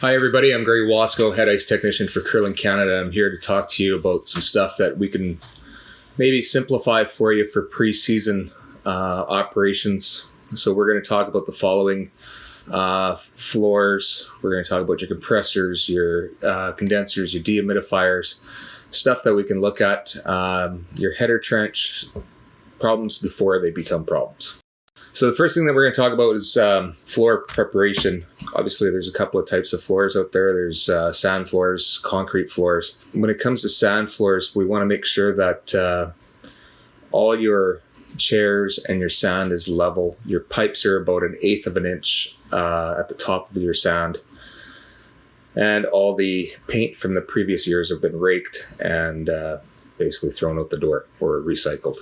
Hi, everybody. I'm Gary Wasco, head ice technician for Curling Canada. I'm here to talk to you about some stuff that we can maybe simplify for you for preseason operations. So we're going to talk about the following floors. We're going to talk about your compressors, your condensers, your dehumidifiers, stuff that we can look at, your header trench, problems before they become problems. So the first thing that we're going to talk about is floor preparation. Obviously, there's a couple of types of floors out there. There's sand floors, concrete floors. When it comes to sand floors, we want to make sure that all your chairs and your sand is level. Your pipes are about 1/8 of an inch at the top of your sand. And all the paint from the previous years have been raked and basically thrown out the door or recycled.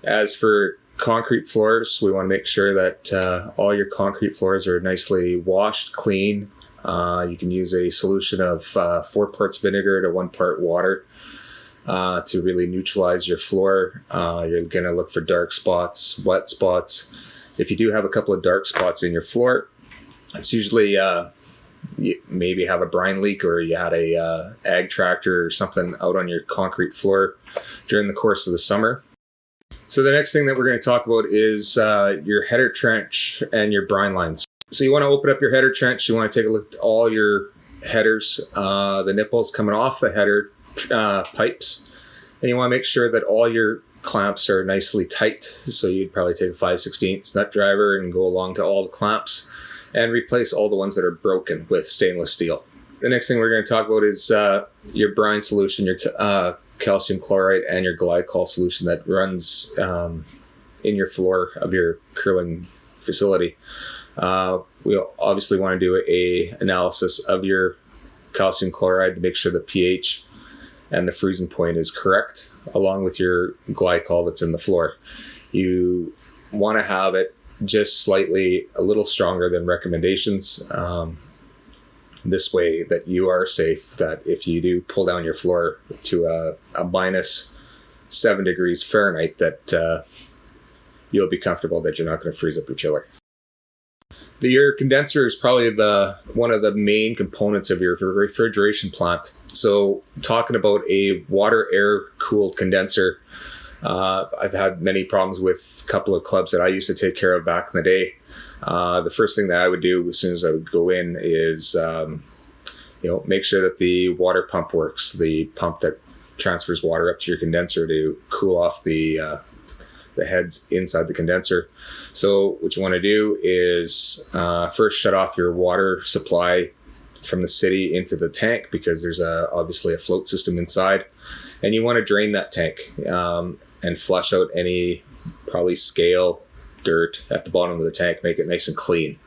As for concrete floors, we want to make sure that all your concrete floors are nicely washed, clean. You can use a solution of 4 parts vinegar to 1 part water to really neutralize your floor. You're going to look for dark spots, wet spots. If you do have a couple of dark spots in your floor, it's usually you maybe have a brine leak, or you had a ag tractor or something out on your concrete floor during the course of the summer. So the next thing that we're going to talk about is your header trench and your brine lines. So you want to open up your header trench. You want to take a look at all your headers, the nipples coming off the header pipes. And you want to make sure that all your clamps are nicely tight. So you'd probably take a 5/16 nut driver and go along to all the clamps and replace all the ones that are broken with stainless steel. The next thing we're going to talk about is your brine solution, your calcium chloride and your glycol solution that runs in your floor of your curling facility. We obviously want to do a analysis of your calcium chloride to make sure the pH and the freezing point is correct, along with your glycol that's in the floor. You want to have it just slightly a little stronger than recommendations. This way that you are safe, that if you do pull down your floor to a -7 degrees Fahrenheit, that you'll be comfortable that you're not going to freeze up your chiller. Your condenser is probably one of the main components of your refrigeration plant. So talking about a water air cooled condenser, I've had many problems with a couple of clubs that I used to take care of back in the day. The first thing that I would do as soon as I would go in is, make sure that the water pump works, the pump that transfers water up to your condenser to cool off the heads inside the condenser. So what you want to do is first shut off your water supply from the city into the tank, because there's obviously a float system inside, and you want to drain that tank and flush out any probably scale, dirt at the bottom of the tank, make it nice and clean.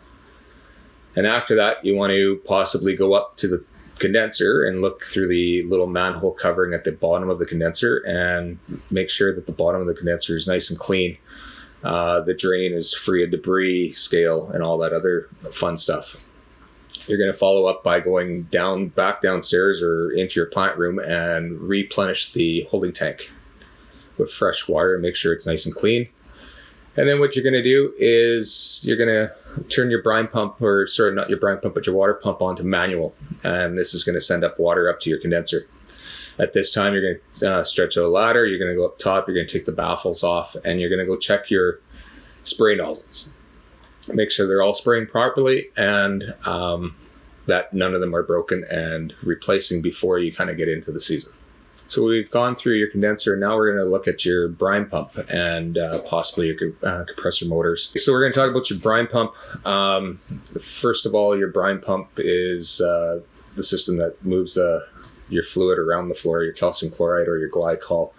And after that, you want to possibly go up to the condenser and look through the little manhole covering at the bottom of the condenser and make sure that the bottom of the condenser is nice and clean. The drain is free of debris, scale, and all that other fun stuff. You're going to follow up by going back downstairs or into your plant room and replenish the holding tank with fresh water and make sure it's nice and clean. And then what you're going to do is you're going to turn your brine pump, or sorry, not your brine pump, but your water pump onto manual. And this is going to send up water up to your condenser. At this time, you're going to stretch out a ladder. You're going to go up top. You're going to take the baffles off, and you're going to go check your spray nozzles. Make sure they're all spraying properly, and that none of them are broken, and replacing before you kind of get into the season. So we've gone through your condenser. Now we're going to look at your brine pump and possibly your compressor motors. So we're going to talk about your brine pump. First of all, your brine pump is the system that moves your fluid around the floor, your calcium chloride or your glycol.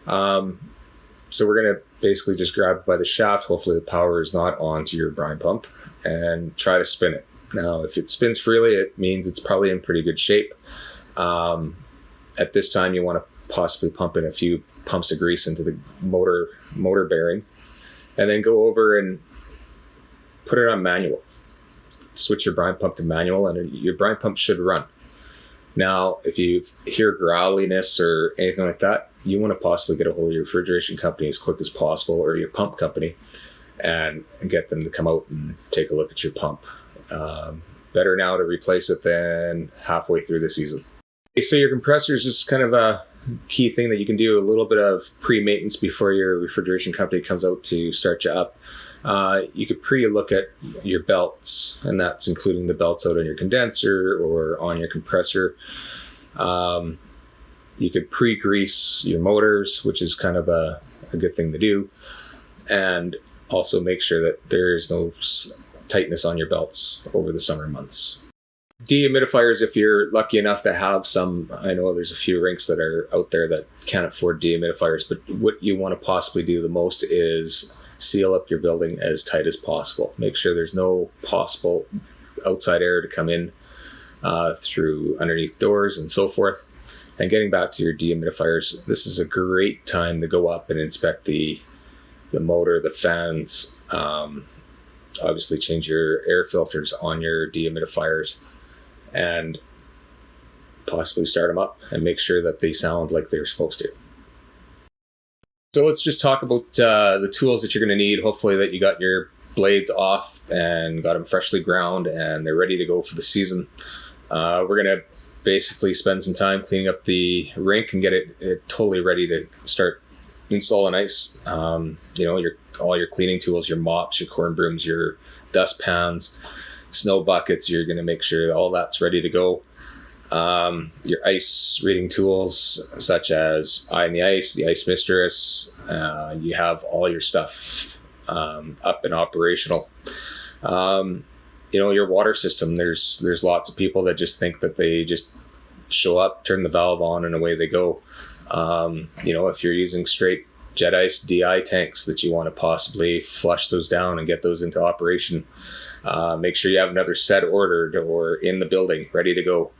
So we're going to basically just grab it by the shaft. Hopefully the power is not on to your brine pump, and try to spin it. Now, if it spins freely, it means it's probably in pretty good shape. At this time, you want to possibly pump in a few pumps of grease into the motor bearing, and then go over and put it on manual. Switch your brine pump to manual, and your brine pump should run. Now, if you hear growliness or anything like that, you want to possibly get a hold of your refrigeration company as quick as possible, or your pump company, and get them to come out and take a look at your pump. better now to replace it than halfway through the season. Okay, so your compressors is kind of a key thing that you can do a little bit of pre-maintenance before your refrigeration company comes out to start you up. You could pre-look at your belts, and that's including the belts out on your condenser or on your compressor. You could pre-grease your motors, which is kind of a good thing to do, and also make sure that there's no tightness on your belts over the summer months. Dehumidifiers, if you're lucky enough to have some, I know there's a few rinks that are out there that can't afford dehumidifiers, but what you want to possibly do the most is seal up your building as tight as possible. Make sure there's no possible outside air to come in through underneath doors and so forth. And getting back to your dehumidifiers, this is a great time to go up and inspect the motor, the fans, obviously change your air filters on your dehumidifiers, and possibly start them up and make sure that they sound like they're supposed to. So let's just talk about the tools that you're going to need. Hopefully that you got your blades off and got them freshly ground and they're ready to go for the season. We're going to basically spend some time cleaning up the rink and get it totally ready to start installing ice. All your cleaning tools, your mops, your corn brooms, your dust pans, snow buckets, you're going to make sure that all that's ready to go. Your ice reading tools such as Eye on the Ice, the Ice Mistress, you have all your stuff up and operational. Your water system, there's lots of people that just think that they just show up, turn the valve on, and away they go. If you're using straight jet ice DI tanks that you want to possibly flush those down and get those into operation, make sure you have another set ordered or in the building ready to go.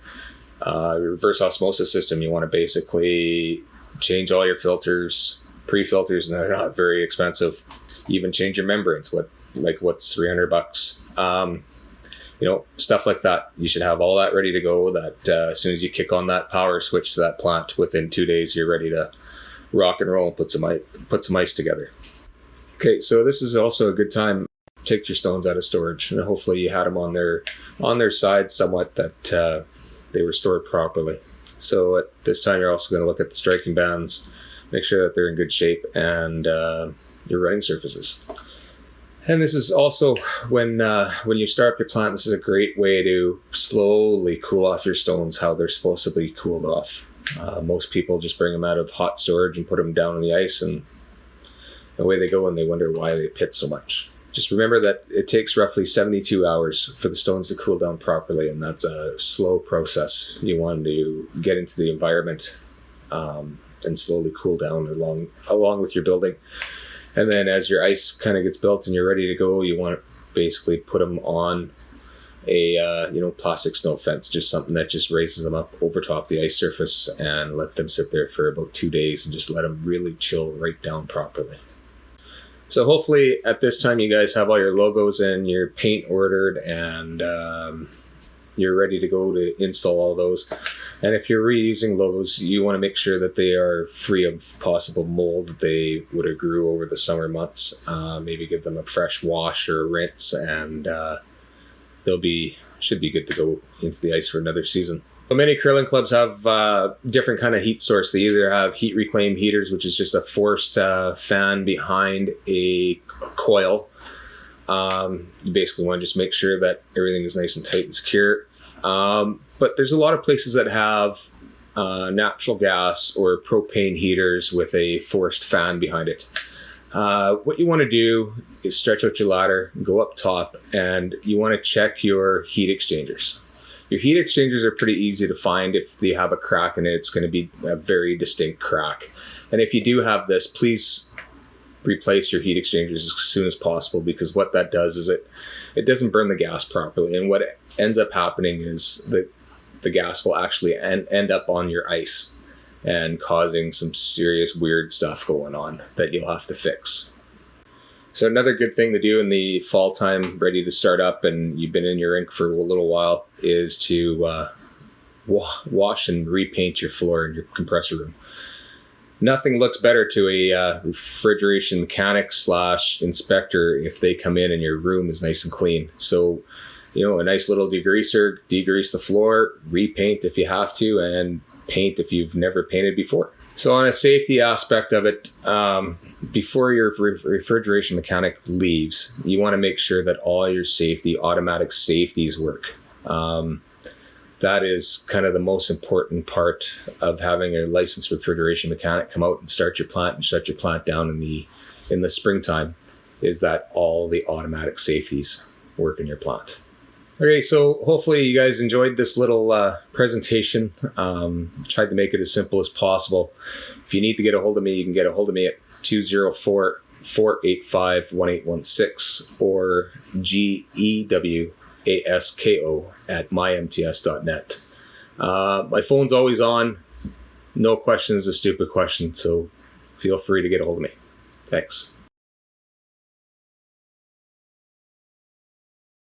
Reverse osmosis system, you want to basically change all your filters, pre-filters, and they're not very expensive. Even change your membranes, what's $300. Stuff like that. You should have all that ready to go, that as soon as you kick on that power switch to that plant, within 2 days you're ready to rock and roll and put some ice together. Okay, so this is also a good time to take your stones out of storage, and hopefully you had them on their sides somewhat, that they were stored properly. So at this time you're also going to look at the striking bands, make sure that they're in good shape, and your running surfaces. And this is also when you start up your plant, this is a great way to slowly cool off your stones how they're supposed to be cooled off. Most people just bring them out of hot storage and put them down on the ice, and away they go, and they wonder why they pit so much. Just remember that it takes roughly 72 hours for the stones to cool down properly, and that's a slow process. You want to get into the environment and slowly cool down along with your building. And then as your ice kind of gets built and you're ready to go, you want to basically put them on a plastic snow fence, just something that just raises them up over top the ice surface, and let them sit there for about 2 days and just let them really chill right down properly. So hopefully at this time you guys have all your logos and your paint ordered, and you're ready to go to install all those. And if you're reusing logos, you want to make sure that they are free of possible mold that they would have grew over the summer months. Maybe give them a fresh wash or rinse, and should be good to go into the ice for another season. So many curling clubs have different kind of heat source. They either have heat reclaim heaters, which is just a forced fan behind a coil. You basically want to just make sure that everything is nice and tight and secure. But there's a lot of places that have natural gas or propane heaters with a forced fan behind it. What you want to do is stretch out your ladder, go up top, and you want to check your heat exchangers. Your heat exchangers are pretty easy to find. If they have a crack in it, it's going to be a very distinct crack. And if you do have this, please replace your heat exchangers as soon as possible, because what that does is it doesn't burn the gas properly. And what ends up happening is that the gas will actually end up on your ice and causing some serious weird stuff going on that you'll have to fix. So another good thing to do in the fall time, ready to start up and you've been in your rink for a little while, is to wash and repaint your floor in your compressor room. Nothing looks better to a refrigeration mechanic / inspector if they come in and your room is nice and clean. So a nice little degreaser, degrease the floor, repaint if you have to, and paint if you've never painted before. So on a safety aspect of it, before your refrigeration mechanic leaves, you want to make sure that all your automatic safeties work. That is kind of the most important part of having a licensed refrigeration mechanic come out and start your plant and shut your plant down in the springtime, is that all the automatic safeties work in your plant. Okay, so hopefully you guys enjoyed this little presentation. Tried to make it as simple as possible. If you need to get a hold of me, you can get a hold of me at 204-485-1816 or GEWASKO@mymts.net. My phone's always on. No question is a stupid question, so feel free to get a hold of me. Thanks.